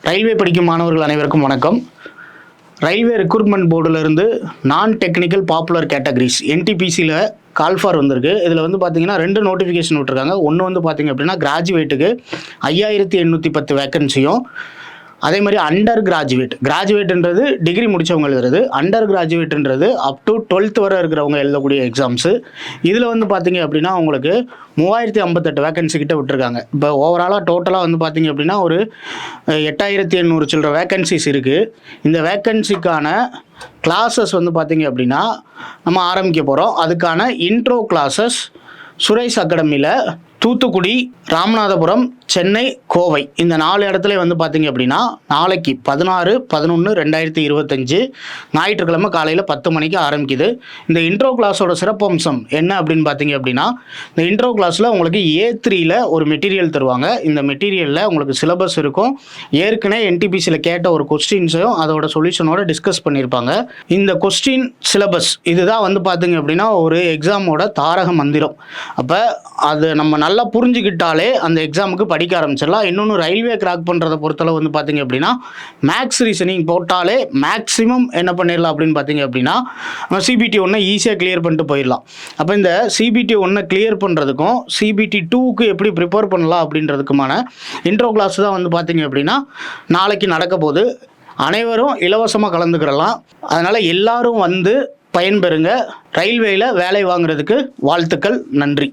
Railway படிக்கும் மாணவர்கள் அனைவருக்கும் வணக்கம். ரயில்வே ரெக்ரூட்மெண்ட் போர்டிலிருந்து நான் டெக்னிக்கல் பாப்புலர் கேட்டகரிஸ் என்டிபிசியில் கால்ஃபார் வந்திருக்கு. இதில் வந்து பார்த்தீங்கன்னா 2 நோட்டிஃபிகேஷன் விட்டுருக்காங்க. ஒன்று வந்து பார்த்தீங்க அப்படின்னா கிராஜுவேட்டுக்கு 5810 வேக்கன்சியும், அதே மாதிரி அண்டர் கிராஜுவேட்ன்றது டிகிரி முடித்தவங்க எழுதுறது, அண்டர் கிராஜுவேட்ன்றது அப் டு 12th வரை இருக்கிறவங்க எழுதக்கூடிய எக்ஸாம்ஸு. இதில் வந்து பார்த்தீங்க அப்படின்னா உங்களுக்கு 3058 வேக்கன்சி கிட்ட விட்டுருக்காங்க. இப்போ ஓவராலாக டோட்டலாக வந்து பார்த்தீங்க அப்படின்னா ஒரு 8800 சில்லற வேக்கன்சிஸ் இருக்குது. இந்த வேக்கன்சிக்கான கிளாஸஸ் வந்து பார்த்தீங்க அப்படின்னா நம்ம ஆரம்பிக்க போகிறோம். அதுக்கான இன்ட்ரோ கிளாஸஸ் சுரேஷ் அகாடமியில் தூத்துக்குடி, ராமநாதபுரம், சென்னை, கோவை இந்த 4 இடத்துல வந்து பார்த்தீங்க அப்படின்னா நாளைக்கு 16/11/2025 ஞாயிற்றுக்கிழமை காலையில் 10 மணிக்கு ஆரம்பிக்குது. இந்த இன்ட்ரோ கிளாஸோட சிறப்பம்சம் என்ன அப்படின்னு பார்த்தீங்க அப்படின்னா, இந்த இன்ட்ரோ கிளாஸில் உங்களுக்கு A3ல் ஒரு மெட்டீரியல் தருவாங்க. இந்த மெட்டீரியலில் உங்களுக்கு சிலபஸ் இருக்கும். ஏற்கனவே என்டிபிசியில் கேட்ட ஒரு கொஸ்டின்ஸையும் அதோட சொல்யூஷனோட டிஸ்கஸ் பண்ணியிருப்பாங்க. இந்த கொஸ்டின் சிலபஸ் இதுதான் வந்து பார்த்தீங்க அப்படின்னா ஒரு எக்ஸாமோட தாரக மந்திரம். அப்போ அது நம்ம நல்லா புரிஞ்சுக்கிட்டாலே அந்த எக்ஸாமுக்கு படிக்க ஆரம்பிச்சிடலாம். இன்னொன்று ரயில்வே கிராக் பண்ணுறதை பொறுத்தளவு வந்து பார்த்தீங்க அப்படின்னா மேக்ஸ் ரீசனிங் போட்டாலே மேக்ஸிமம் என்ன பண்ணிடலாம் அப்படின்னு பார்த்தீங்க அப்படின்னா CBT 1 ஈஸியாக கிளியர் பண்ணிட்டு போயிடலாம். அப்போ இந்த CBT 1 கிளியர் பண்ணுறதுக்கும் CBT 2க்கு எப்படி ப்ரிப்பேர் பண்ணலாம் அப்படின்றதுக்குமான இன்ட்ரோ கிளாஸ் தான் வந்து பார்த்தீங்க அப்படின்னா நாளைக்கு நடக்க போகுது. அனைவரும் இலவசமாக கலந்துக்கிறலாம். அதனால் எல்லாரும் வந்து பயன்பெறுங்க. ரயில்வேயில் வேலை வாங்குறதுக்கு வாழ்த்துக்கள். நன்றி.